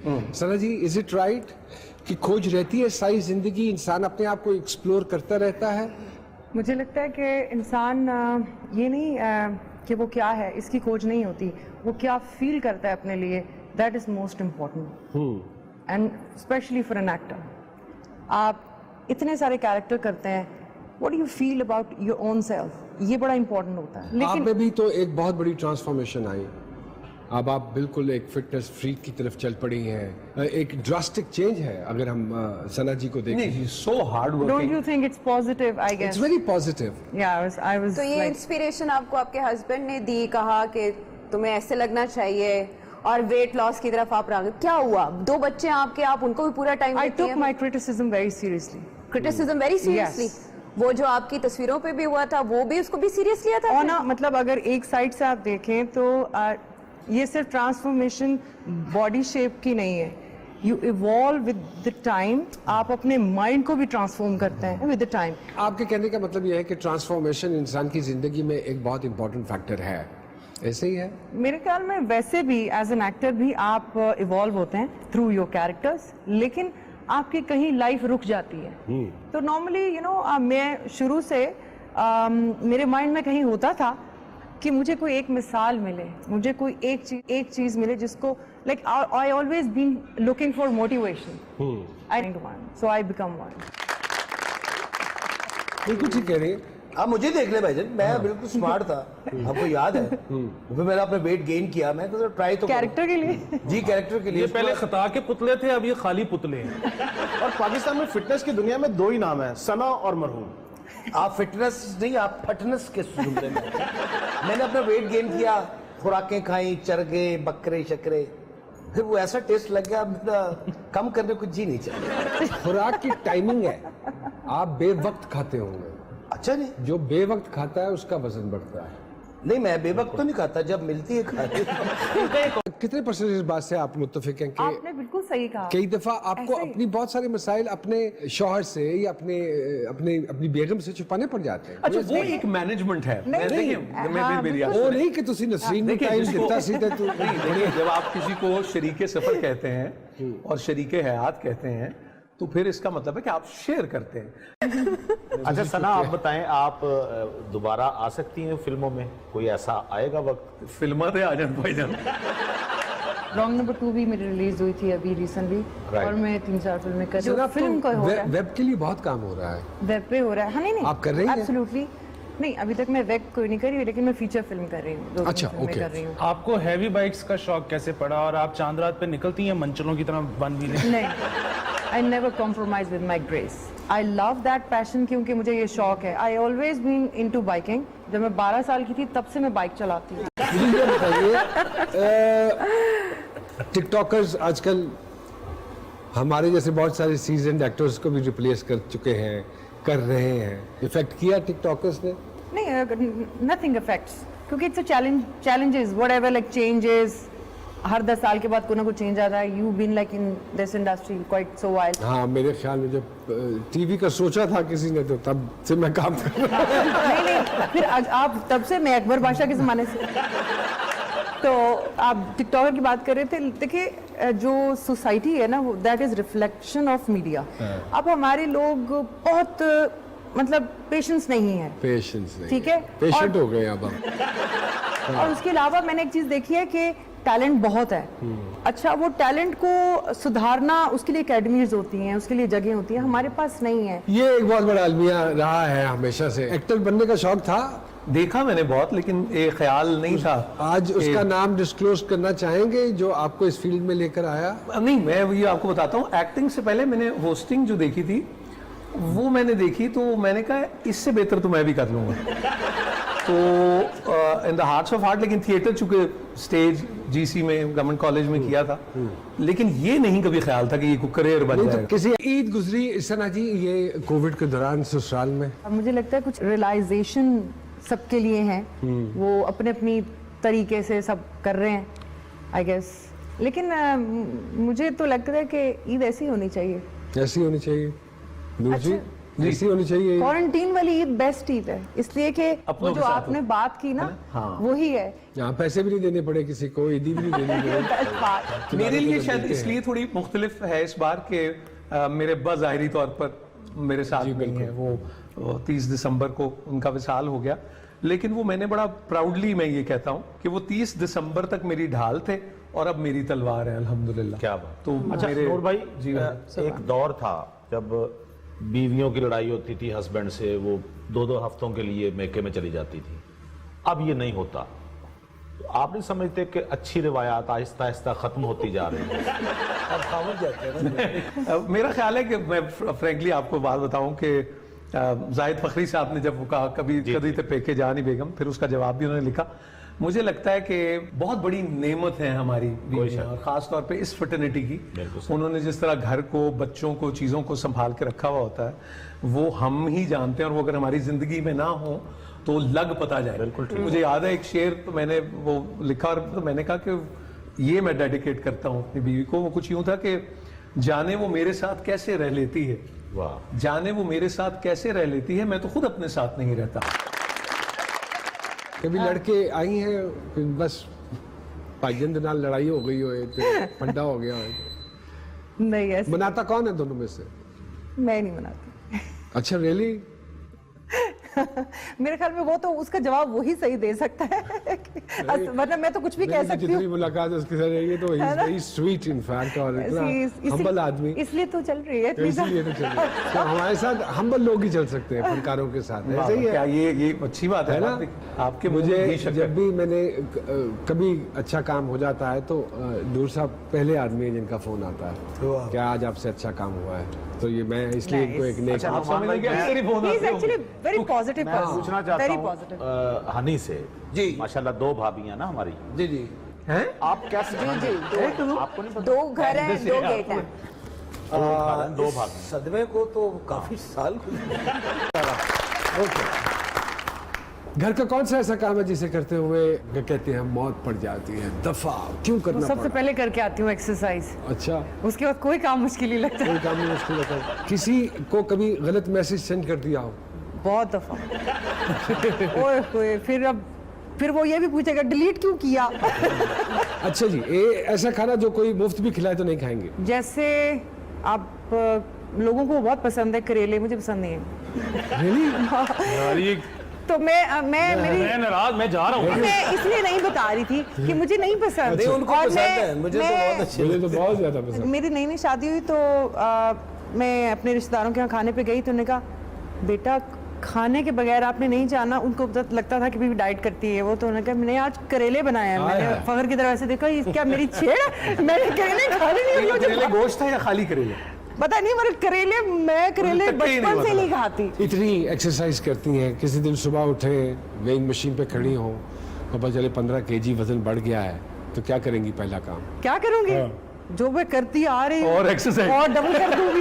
Sana ji, is it right कि खोज रहती है सारी जिंदगी, इंसान अपने आप को एक्सप्लोर करता रहता है? मुझे लगता है कि इंसान ये नहीं कि वो क्या है इसकी खोज नहीं होती, वो क्या फील करता है अपने लिए, that is most important and specially for an actor. आप इतने सारे कैरेक्टर करते हैं, what do you feel about your own self, ये बड़ा इंपॉर्टेंट होता है। लेकिन आप में भी तो एक बहुत बड़ी ट्रांसफॉर्मेशन आई, अब आप बिल्कुल एक फिटनेस फ्रीक की तरफ चल पड़ी हैं, एक ड्रास्टिक चेंज है अगर हम सना जी को देखें। So hard working. Don't you think it's positive? I guess it's very positive. Yeah I was तो ये इंस्पिरेशन आपको आपके हस्बैंड ने दी, कहा कि तुम्हें ऐसे लगना चाहिए और वेट लॉस की तरफ आप रह गए, क्या हुआ? 2 बच्चे आपके, आप उनको भी पूरा टाइम आई देती टुक हैं? My criticism very seriously. Criticism very seriously? वो जो आपकी तस्वीरों पे भी हुआ था वो भी उसको भी सीरियस लिया था? और ना मतलब अगर एक साइड से आप देखें तो ये सिर्फ ट्रांसफॉर्मेशन बॉडी शेप की नहीं है, you evolve with the time. आप अपने माइंड को भी ट्रांसफॉर्म करते हैं विद द टाइम। आपके कहने का मतलब यह है कि ट्रांसफॉर्मेशन इंसान की जिंदगी में एक बहुत इंपॉर्टेंट फैक्टर है, ऐसे ही है? मेरे ख्याल में वैसे भी एज एन एक्टर भी आप इवॉल्व होते हैं थ्रू योर कैरेक्टर्स, लेकिन आपकी कहीं लाइफ रुक जाती है। तो नॉर्मली यू नो मैं शुरू से मेरे माइंड में कहीं होता था कि मुझे कोई एक मिसाल मिले, मुझे कोई एक चीज मिले जिसको like I always been looking for motivation. I find one, so I become one. बिल्कुल ठीक कह रही है आप। मुझे देख ले भाईजान, मैं बिल्कुल स्मार्ट था, आपको याद है? फिर मैंने अपने वेट गेन किया, मैं तो ट्राई तो कैरेक्टर के लिए जी, कैरेक्टर के लिए। ये पहले खता के पुतले थे, अब ये खाली पुतले हैं। और पाकिस्तान में फिटनेस की दुनिया में 2 ही नाम है, सना और मरहूम। आप फिटनेस नहीं, आप फटनेस के जुमले में। मैंने अपना वेट गेन किया, खुराकें खाई, चरगे, बकरे शकरे, फिर वो ऐसा टेस्ट लग गया, मतलब कम करने को जी नहीं चाहिए। खुराक की टाइमिंग है, आप बेवक्त खाते होंगे। अच्छा नहीं, जो बेवक्त खाता है उसका वजन बढ़ता है। नहीं मैं बेवक्त तो नहीं खाता, जब मिलती है खाती। कितने परसेंट इस बात से आप मुत्तफिक हैं कि आपने बिल्कुल सही कहा, कई दफा आपको अपनी बहुत सारे मसाइल अपने शौहर से या अपनी बेगम से छुपाने पड़ जाते हैं? अच्छा, वो एक मैनेजमेंट है। वो नहीं कि तुसी नसरीन में टाइम देता सीधे तू। जब आप किसी को शरीके सफर कहते हैं और शरीके हयात कहते हैं तो फिर इसका मतलब है कि आप शेयर करते हैं। अच्छा सना, आप बताएं, आप दोबारा आ सकती हैं फिल्मों में? कोई ऐसा आएगा वक्त? फिल्म आ जान भाईजान। रॉन्ग नंबर 2 भी मेरी रिलीज हुई थी अभी रिसेंटली, और मैं 3-4 फिल्में कर रही हूँ। फिल्म का हो रहा है, वेब के लिए बहुत काम हो रहा है, वेब पे हो रहा है। हाँ नहीं आप कर रही हैं? एब्सोल्युटली नहीं, अभी तक मैं वेब कोई नहीं कर रही हूँ, लेकिन मैं फीचर फिल्म कर रही हूँ। अच्छा, ओके। कर रही हूँ। आपको हैवी बाइक्स का शौक कैसे पड़ा और आप चांद रात पे निकलती हैं मंचलों की तरह वन व्हीलिंग? नहीं, I never compromise with my grace. I love that passion, क्योंकि मुझे ये शौक है। I always been into biking. जब मैं 12 साल की थी तब से मैं बाइक चलाती हूँ। मुझे बताइए, टिकटॉकर्स आजकल हमारे जैसे बहुत सारे सीजन्ड एक्टर्स को भी रिप्लेस कर चुके हैं, कर रहे हैं। इफेक्ट किया टिकटॉकर्स ने? नहीं, नथिंग अफेक्ट्स, क्योंकि it's a challenges whatever, like changes. हर 10 साल के बाद कोई ना कोई चेंज आता है। You been like in this industry quite so wild. हाँ, मेरे ख्याल में जब टीवी का सोचा था किसी ने तो तब से मैं काम कर रहा हूँ। नहीं, फिर आप तब से, मैं अकबर बादशाह के ज़माने से। तो आप टिकटॉकर की बात कर रहे थे, देखिए जो सोसाइटी है ना, वो that is reflection of media. अब हमारे लोग बहुत मतलब पेशेंस नहीं है, पेशेंस नहीं, ठीक है, पेशेंट हो गए अब हम। और उसके अलावा मैंने एक चीज देखी है कि टैलेंट बहुत है। अच्छा, वो टैलेंट को सुधारना, उसके लिए एकेडमीज होती हैं, उसके लिए जगह होती है, हमारे पास नहीं है। ये एक बहुत बड़ा अलमिया रहा है हमेशा से। एक्टर बनने का शौक था, देखा मैंने बहुत, लेकिन एक ख्याल नहीं था। आज उसका नाम डिस्क्लोज करना चाहेंगे जो आपको इस फील्ड में लेकर आया? नहीं, मैं ये आपको बताता हूँ, एक्टिंग से पहले मैंने होस्टिंग जो देखी थी वो मैंने देखी, तो मैंने कहा इससे बेहतर तो मैं भी कर लूँगा। तो in the hearts of heart, लेकिन थिएटर चूंकि स्टेज जीसी में गवर्नमेंट कॉलेज में किया था, लेकिन ये नहीं कभी ख्याल था कि ये करियर बन जाएगा। किसी ईद गुजरी सना जी ये कोविड के दौरान ससुराल में? मुझे लगता है कुछ रियलाइजेशन सबके लिए हैं, वो अपने अपनी तरीके से सब कर रहे हैं आई गेस। लेकिन मुझे तो लगता है कि ईद ऐसी होनी चाहिए। ऐसी होनी चाहिए। नूर जी? ऐसी होनी चाहिए। क्वारंटीन वाली ईद बेस्ट ईद है, इसलिए कि अपनों वो के जो साथ आपने हो। बात की ना, हाँ। वही है यहाँ पैसे भी नहीं देने पड़े किसी को, ईदी भी नहीं देनी पड़ी। बेस्ट बात। मेरे लिए तो शायद देते हैं। इसलिए थोड़ी मुख्तलिफ है इस बार के मेरे बज़ाहिरी तौर पर मेरे साथ नहीं है वो 30 दिसंबर को उनका विसाल हो गया, लेकिन वो मैंने बड़ा प्राउडली मैं ये कहता हूँ कि वो 30 दिसंबर तक मेरी ढाल थे और अब मेरी तलवार है अल्हम्दुलिल्लाह। क्या बात। तो अच्छा मेरे नूर भाई, जी एक दौर था जब बीवियों की लड़ाई होती थी हस्बैंड से, वो 2-2 हफ्तों के लिए मैके में चली जाती थी, अब ये नहीं होता। तो आप नहीं समझते कि अच्छी रिवायात आहिस्ता आहिस्ता खत्म होती जा रही है? अब खामोश जाते हैं ना। मेरा ख्याल है कि मैं फ्रैंकली आपको बात बताऊं कि जाहिद फखरी साहब ने जब वो कहा कभी कभी तो पेके जानी बेगम, फिर उसका जवाब भी उन्होंने लिखा। मुझे लगता है कि बहुत बड़ी नेमत है हमारी बीवियां, और खास तौर पे इस फर्टिनिटी की। उन्होंने जिस तरह घर को, बच्चों को, चीज़ों को संभाल के रखा हुआ होता है, वो हम ही जानते हैं, और वो अगर हमारी जिंदगी में ना हो तो लग पता जाए। बिल्कुल। मुझे याद है एक शेर, तो मैंने वो लिखा और तो मैंने कहा कि ये मैं डेडिकेट करता हूँ अपनी बीवी को। वो कुछ यूं था कि जाने वो मेरे साथ कैसे रह लेती है, वाह। जाने वो मेरे साथ कैसे रह लेती है, मैं तो खुद अपने साथ नहीं रहता। कभी लड़के आई हैं फिर बस भाईजन नाल लड़ाई हो गई हो ते फंडा हो गया हो। नहीं ऐसे मनाता कौन है दोनों में से? मैं नहीं मनाती। अच्छा रियली? मेरे ख्याल में वो तो उसका जवाब वही सही दे सकता है वरना मैं तो कुछ भी कह सकती जितनी हूँ। मुलाकात उसके साथ रही है तो he is very sweet in fact, और इतना हम्बल आदमी, इसलिए तो चल रही है तो इतनी इसीलिए तो चल रहा है। तो हमारे साथ हम्बल लोग ही चल सकते हैं फनकारों के साथ, ऐसे ही क्या है ये अच्छी बात है ना? आपके मुंह में मुझे घी शक्कर। जब भी मैंने कभी अच्छा काम हो जाता है तो दूर साहब पहले आदमी है जिनका फोन आता है, क्या आज आपसे अच्छा काम हुआ है, तो ये मैं इसलिए इनको एक नेक अच्छा, आप समझ भाई, गए मैं- तेरी फोन ही इज आती है एक्चुअली वेरी पॉजिटिव मैं पूछना चाहता वेरी हूँ पॉजिटिव। हनी से। जी। माशाल्लाह 2 भाभियां ना हमारी, जी जी। हैं? आप कैसे? जी, आपको नहीं पता? 2 घर हैं, 2 गेट हैं। 2 भाभी। सदमे को तो काफी साल घर का कौन सा ऐसा काम है जिसे करते हुए कहते हैं मौत पड़ जाती है, दफा क्यों करना सबसे पड़ा? पहले करके आती हूँ एक्सरसाइज, अच्छा, उसके बाद कोई काम मुश्किल ही लगता है। कोई काम नहीं मुश्किल होता है। किसी को कभी गलत मैसेज सेंड कर दिया हो? बहुत दफा ओए होए, फिर वो ये भी पूछेगा डिलीट क्यों किया। अच्छा जी, ऐसा खाना जो कोई मुफ्त भी खिलाए तो नहीं खाएंगे? जैसे आप लोगों को बहुत पसंद है करेले, मुझे पसंद नहीं है। यार ये तो मैं मेरी मैं नाराज, मैं जा रहा हूँ। मैं इसलिए नहीं बता रही थी कि मुझे नहीं पसंद। नहीं, उनको और पसंद है, मुझे तो बहुत अच्छे मुझे तो बहुत ज्यादा पसंद। मेरी नई नई शादी हुई तो मैं अपने रिश्तेदारों के यहाँ खाने पे गई तो उन्होंने कहा बेटा खाने के बगैर आपने नहीं जाना। उनको लगता था कि बीवी डाइट करती है वो, तो उन्होंने कहा मैंने आज करेले बनाए हैं। मैंने फखर की तरफ ऐसे देखा, ये क्या मेरी छेड़ है? मैंने करेले खाने नहीं ये मुझे करेले गोश्त है या खाली करेले? पता नहीं, मगर करेले मैं करेले मुझे तक ही नहीं बचपन से पता। नहीं खाती। इतनी एक्सरसाइज करती हैं, किसी दिन सुबह उठे वेइंग मशीन पे खड़ी हो और पता चले 15 kg वजन बढ़ गया है, तो क्या करेंगी पहला काम? क्या करूंगी? जो मैं करती आ रही हूँ और exercise। और डबल कर दूंगी।